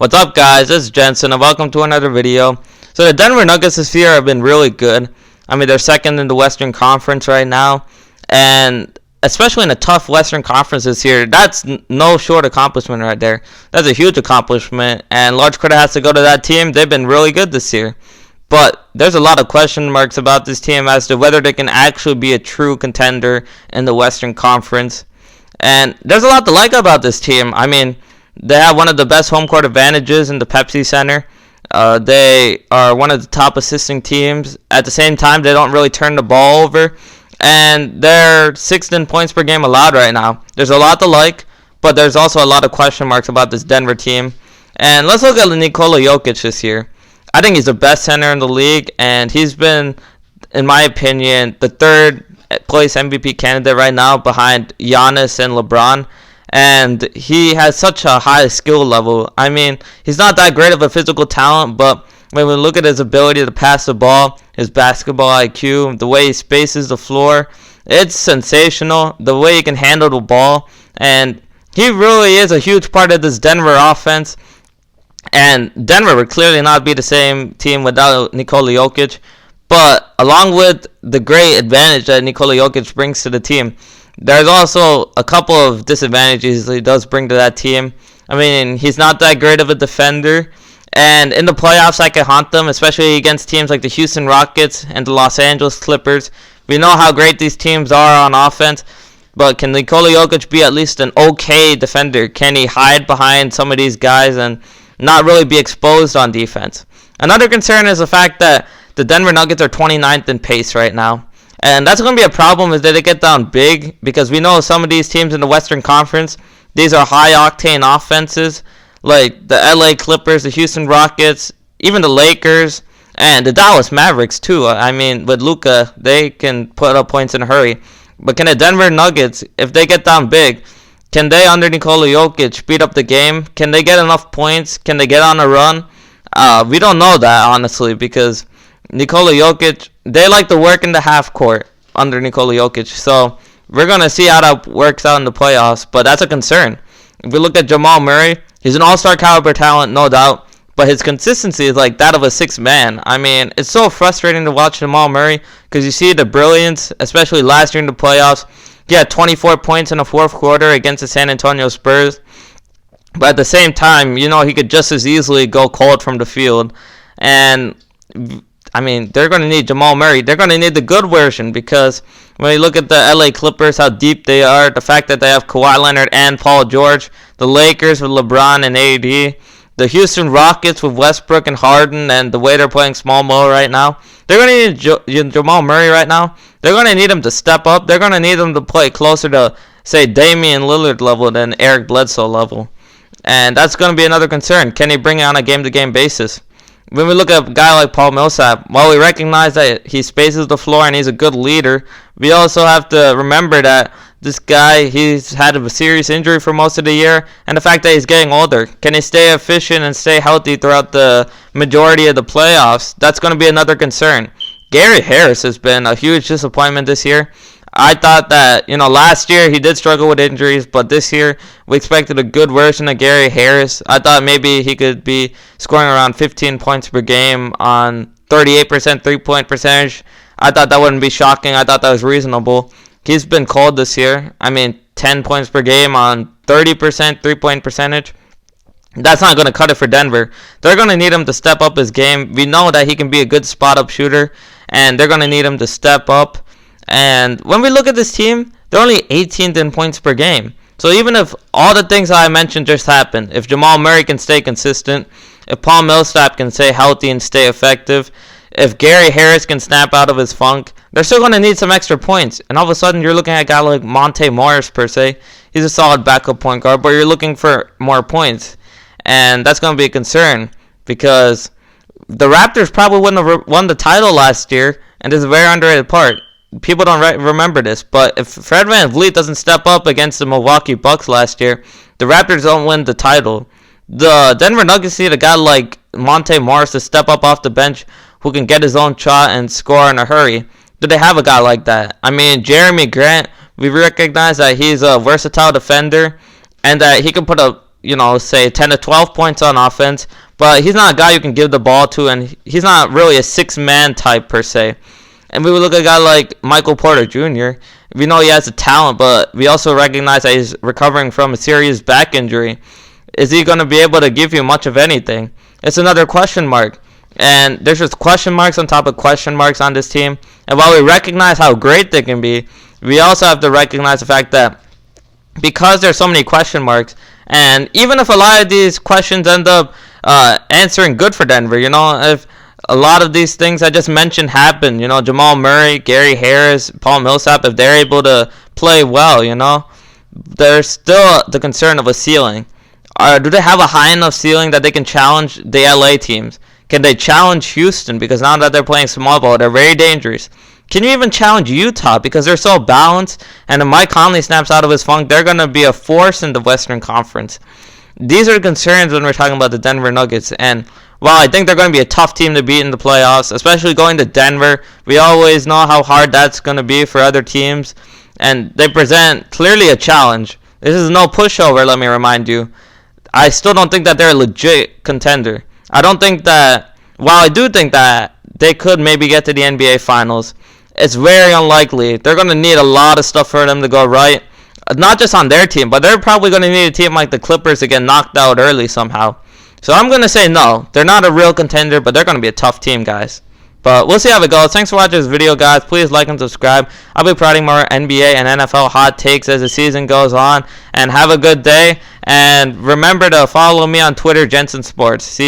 What's up, guys? This is Jensen, and welcome to another video. So the Denver Nuggets this year have been really good. I mean, they're second in the Western Conference right now, and especially in a tough Western Conference this year, that's no short accomplishment right there. That's a huge accomplishment, and large credit has to go to that team. They've been really good this year. But there's a lot of question marks about this team as to whether they can actually be a true contender in the Western Conference. And there's a lot to like about this team. I mean, they have one of the best home court advantages in the Pepsi Center. They are one of the top assisting teams. At the same time, they don't really turn the ball over. And they're 6th in points per game allowed right now. There's a lot to like, but there's also a lot of question marks about this Denver team. And let's look at Nikola Jokic this year. I think he's the best center in the league, and he's been, in my opinion, the third place MVP candidate right now behind Giannis and LeBron. And he has such a high skill level. I mean, he's not that great of a physical talent, but when we look at his ability to pass the ball, his basketball IQ, the way he spaces the floor, it's sensational. The way he can handle the ball, and he really is a huge part of this Denver offense. And Denver would clearly not be the same team without Nikola Jokic. But along with the great advantage that Nikola Jokic brings to the team, there's also a couple of disadvantages he does bring to that team. I mean, he's not that great of a defender. And in the playoffs, I can haunt them, especially against teams like the Houston Rockets and the Los Angeles Clippers. We know how great these teams are on offense. But can Nikola Jokic be at least an okay defender? Can he hide behind some of these guys and not really be exposed on defense? Another concern is the fact that the Denver Nuggets are 29th in pace right now. And that's going to be a problem if they get down big, because we know some of these teams in the Western Conference, these are high-octane offenses, like the LA Clippers, the Houston Rockets, even the Lakers, and the Dallas Mavericks too. I mean, with Luka, they can put up points in a hurry. But can the Denver Nuggets, if they get down big, can they, under Nikola Jokic, speed up the game? Can they get enough points? Can they get on a run? We don't know that, honestly, because Nikola Jokic, they like to work in the half court under Nikola Jokic. So we're going to see how that works out in the playoffs, but that's a concern. If we look at Jamal Murray, he's an all-star caliber talent, no doubt, but his consistency is like that of a sixth man. I mean, it's so frustrating to watch Jamal Murray because you see the brilliance, especially last year in the playoffs. He had 24 points in the fourth quarter against the San Antonio Spurs. But at the same time, you know, he could just as easily go cold from the field. And, I mean, they're going to need Jamal Murray. They're going to need the good version, because when you look at the LA Clippers, how deep they are, the fact that they have Kawhi Leonard and Paul George, the Lakers with LeBron and AD, the Houston Rockets with Westbrook and Harden, and the way they're playing small ball right now, they're going to need Jamal Murray right now. They're going to need him to step up. They're going to need him to play closer to, say, Damian Lillard level than Eric Bledsoe level. And that's going to be another concern. Can he bring it on a game-to-game basis? When we look at a guy like Paul Millsap, while we recognize that he spaces the floor and he's a good leader, we also have to remember that this guy, he's had a serious injury for most of the year, and the fact that he's getting older. Can he stay efficient and stay healthy throughout the majority of the playoffs? That's going to be another concern. Gary Harris has been a huge disappointment this year. I thought that, last year he did struggle with injuries, but this year we expected a good version of Gary Harris. I thought maybe he could be scoring around 15 points per game on 38% three-point percentage. I thought that wouldn't be shocking. I thought that was reasonable. He's been cold this year. I mean, 10 points per game on 30% three-point percentage. That's not going to cut it for Denver. They're going to need him to step up his game. We know that he can be a good spot-up shooter, and they're going to need him to step up. And when we look at this team, they're only 18th in points per game. So even if all the things I mentioned just happen, if Jamal Murray can stay consistent, if Paul Millsap can stay healthy and stay effective, if Gary Harris can snap out of his funk, they're still going to need some extra points. And all of a sudden, you're looking at a guy like Monte Morris, per se. He's a solid backup point guard, but you're looking for more points. And that's going to be a concern, because the Raptors probably wouldn't have won the title last year, and this is a very underrated part. People don't remember this, but if Fred VanVleet doesn't step up against the Milwaukee Bucks last year, the Raptors don't win the title. The Denver Nuggets need a guy like Monte Morris to step up off the bench who can get his own shot and score in a hurry. Do they have a guy like that? I mean, Jeremy Grant, we recognize that he's a versatile defender and that he can put up say 10 to 12 points on offense, but he's not a guy you can give the ball to, and he's not really a six-man type per se. And we would look at a guy like Michael Porter Jr. We know he has the talent, but we also recognize that he's recovering from a serious back injury. Is he going to be able to give you much of anything? It's another question mark. And there's just question marks on top of question marks on this team. And while we recognize how great they can be, we also have to recognize the fact that because there's so many question marks, and even if a lot of these questions end up answering good for Denver, if a lot of these things I just mentioned happen, Jamal Murray, Gary Harris, Paul Millsap, if they're able to play well, there's still the concern of a ceiling. Do they have a high enough ceiling that they can challenge the LA teams? Can they challenge Houston? Because now that they're playing small ball, they're very dangerous. Can you even challenge Utah? Because they're so balanced, and if Mike Conley snaps out of his funk, they're going to be a force in the Western Conference. These are concerns when we're talking about the Denver Nuggets. And while I think they're going to be a tough team to beat in the playoffs, especially going to Denver, we always know how hard that's going to be for other teams. And they present clearly a challenge. This is no pushover, let me remind you. I still don't think that they're a legit contender. I don't think that, while I do think that they could maybe get to the NBA Finals, it's very unlikely. They're going to need a lot of stuff for them to go right. Not just on their team, but they're probably going to need a team like the Clippers to get knocked out early somehow. So I'm going to say no. They're not a real contender, but they're going to be a tough team, guys. But we'll see how it goes. Thanks for watching this video, guys. Please like and subscribe. I'll be providing more NBA and NFL hot takes as the season goes on. And have a good day. And remember to follow me on Twitter, Jensen Sports. See